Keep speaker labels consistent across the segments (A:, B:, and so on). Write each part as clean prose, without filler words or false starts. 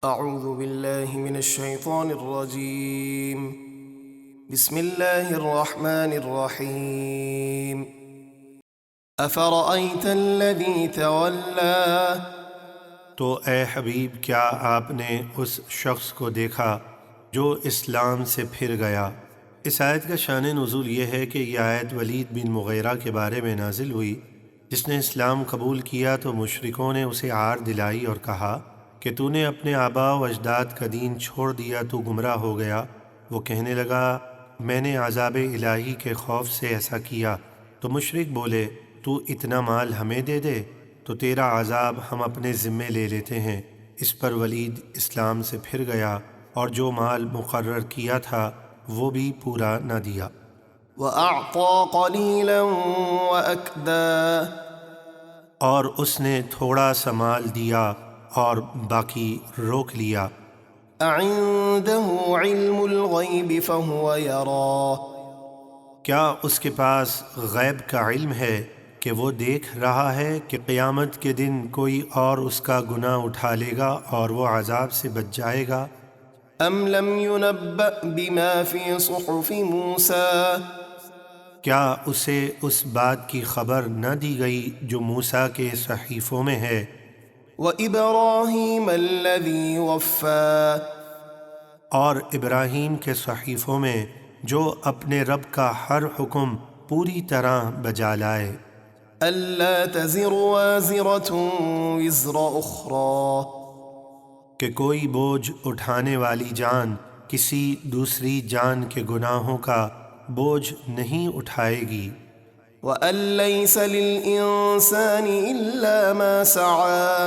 A: اعوذ باللہ من الشیطان الرجیم بسم اللہ الرحمن الرحیم افرأیت الذی تولی
B: تو اے حبیب کیا آپ نے اس شخص کو دیکھا جو اسلام سے پھر گیا۔ اس آیت کا شان نزول یہ ہے کہ یہ آیت ولید بن مغیرہ کے بارے میں نازل ہوئی، جس نے اسلام قبول کیا تو مشرکوں نے اسے عار دلائی اور کہا کہ تو نے اپنے آباء و اجداد کا دین چھوڑ دیا، تو گمراہ ہو گیا۔ وہ کہنے لگا میں نے عذاب الہی کے خوف سے ایسا کیا۔ تو مشرک بولے تو اتنا مال ہمیں دے دے تو تیرا عذاب ہم اپنے ذمے لے لیتے ہیں۔ اس پر ولید اسلام سے پھر گیا اور جو مال مقرر کیا تھا وہ بھی پورا نہ دیا۔
A: وَأَعْطَى قَلِيلًا وَأَكْدَى
B: اور اس نے تھوڑا سا مال دیا اور باقی روک لیا۔
A: أَعِندَهُ عِلْمُ الْغَيْبِ فَهُوَ يَرَى
B: کیا اس کے پاس غیب کا علم ہے کہ وہ دیکھ رہا ہے کہ قیامت کے دن کوئی اور اس کا گناہ اٹھا لے گا اور وہ عذاب سے بچ جائے گا؟
A: أَمْ لَمْ يُنَبَّأْ بِمَا فِي صُحُفِ مُوسَى
B: کیا اسے اس بات کی خبر نہ دی گئی جو موسیٰ کے صحیفوں میں ہے؟
A: وَإِبْرَاهِيمَ الَّذِي وَفَّى
B: اور ابراہیم کے صحیفوں میں جو اپنے رب کا ہر حکم پوری طرح بجا لائے۔
A: أَلَّا تَزِرُ وَازِرَةٌ وِزْرَ أُخْرَى
B: کہ کوئی بوجھ اٹھانے والی جان کسی دوسری جان کے گناہوں کا بوجھ نہیں اٹھائے گی۔
A: وَأَن لَّيْسَ لِلْإِنسَانِ إِلَّا مَا سَعَىٰ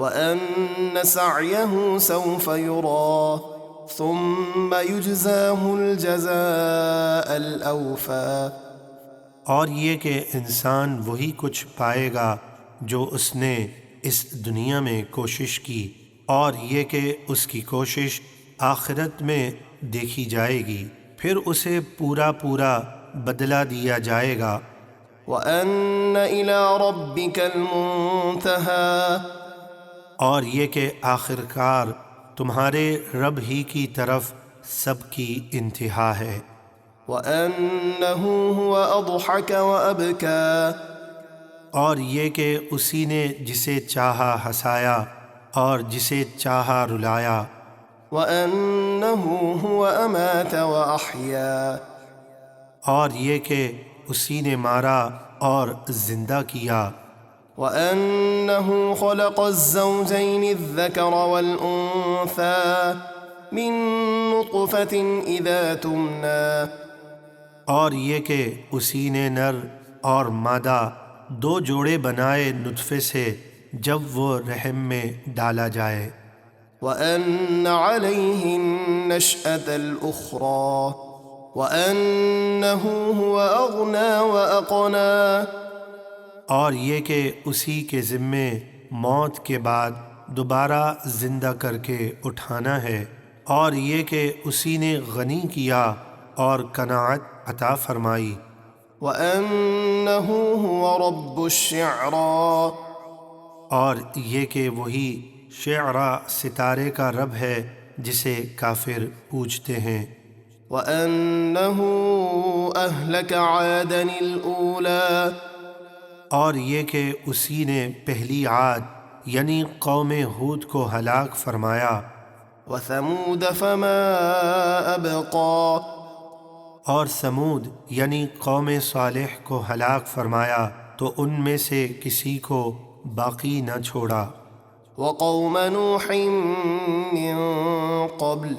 A: وَأَنَّ سَعْيَهُ سَوْفَ يُرَىٰ ثُمَّ يُجْزَاهُ الْجَزَاءَ الْأَوْفَىٰ
B: اور یہ کہ انسان وہی کچھ پائے گا جو اس نے اس دنیا میں کوشش کی، اور یہ کہ اس کی کوشش آخرت میں دیکھی جائے گی، پھر اسے پورا پورا بدلہ دیا جائے گا۔
A: وَأَنَّ إِلَىٰ رَبِّكَ الْمُنتَهَىٰ
B: اور یہ کہ آخر کار تمہارے رب ہی کی طرف سب کی انتہا ہے۔
A: وَأَنَّهُ هُوَ أَضْحَكَ وَأَبْكَىٰ
B: اور یہ کہ اسی نے جسے چاہا ہنسایا اور جسے چاہا رلایا۔
A: وَأَنَّهُ هُوَ أَمَاتَ وَأَحْيَا
B: اور یہ کہ اسی نے مارا اور زندہ کیا۔
A: وَأَنَّهُ خَلَقَ الزَّوْجَيْنِ الذَّكَرَ وَالْأُنثَىٰ مِن نُّطْفَةٍ إِذَا تُمْنَىٰ
B: اور یہ کہ اسی نے نر اور مادہ دو جوڑے بنائے نطفے سے جب وہ رحم میں ڈالا جائے۔
A: وَأَنَّ عَلَيْهِ النَّشْأَةَ الْأُخْرَىٰ وَأَنَّهُ هُوَ أَغْنَىٰ وَأَقْنَىٰ
B: اور یہ کہ اسی کے ذمے موت کے بعد دوبارہ زندہ کر کے اٹھانا ہے، اور یہ کہ اسی نے غنی کیا اور قناعت عطا فرمائی۔
A: وَأَنَّهُ هُوَ رَبُّ الشِّعْرَىٰ
B: اور یہ کہ وہی شعرا ستارے کا رب ہے جسے کافر پوجتے ہیں۔
A: وَأَنَّهُ أَهْلَكَ عَادًا الْأُولَىٰ
B: اور یہ کہ اسی نے پہلی عاد یعنی قوم ہود کو ہلاک فرمایا۔
A: وَثَمُودَ فَمَا أَبْقَىٰ
B: اور سمود یعنی قوم صالح کو ہلاک فرمایا تو ان میں سے کسی کو باقی نہ چھوڑا۔
A: وَقَوْمَ نُوحٍ مِّن قَبْلُ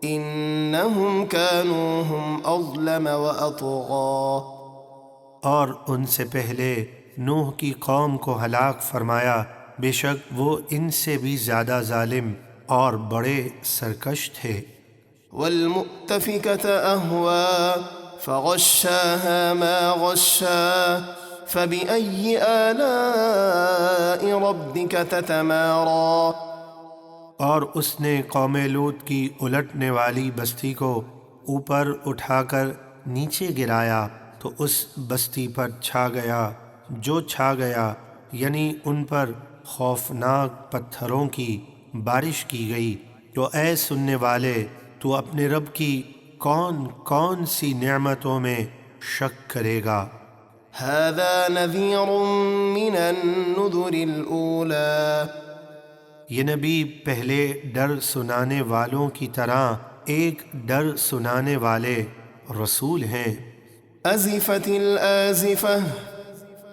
A: إِنَّهُمْ كَانُوا هُمْ أَظْلَمَ وَأَطْغَىٰ
B: اور ان سے پہلے نوح کی قوم کو ہلاک فرمایا، بے شک وہ ان سے بھی زیادہ ظالم اور بڑے سرکش تھے۔
A: وَالْمُؤْتَفِكَةَ أَهْوَىٰ فَغَشَّاهَا مَا غَشَّىٰ فَبِأَيِّ آلَاءِ رَبِّكَ تَتَمَارَىٰ
B: اور اس نے قوم لوط کی الٹنے والی بستی کو اوپر اٹھا کر نیچے گرایا تو اس بستی پر چھا گیا جو چھا گیا، یعنی ان پر خوفناک پتھروں کی بارش کی گئی، تو اے سننے والے تو اپنے رب کی کون کون سی نعمتوں میں شک کرے گا۔
A: هذا نذير من النذر الأولى
B: یہ نبی پہلے ڈر سنانے والوں کی طرح ایک ڈر سنانے والے رسول ہیں۔
A: أزفت الآزفة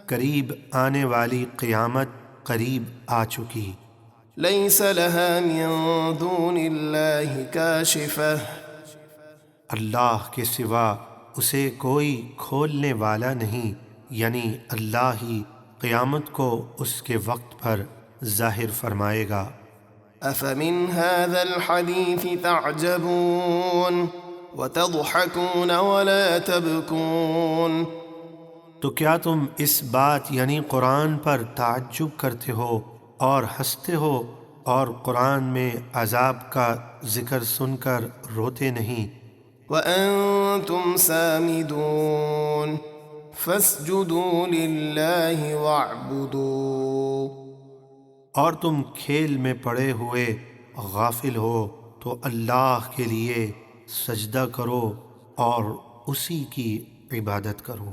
B: قریب آنے والی قیامت قریب آ چکی،
A: ليس لها من دون الله كاشفة
B: اللہ کے سوا اسے کوئی کھولنے والا نہیں، یعنی اللہ ہی قیامت کو اس کے وقت پر ظاہر فرمائے گا۔
A: أفمن هذا الحديث تعجبون وتضحكون ولا تبكون
B: تو کیا تم اس بات یعنی قرآن پر تعجب کرتے ہو اور ہنستے ہو، اور قرآن میں عذاب کا ذکر سن کر روتے نہیں؟
A: وأنتم سامدون فاسجدوا لله واعبدوا
B: اور تم کھیل میں پڑے ہوئے غافل ہو تو اللہ کے لیے سجدہ کرو اور اسی کی عبادت کرو۔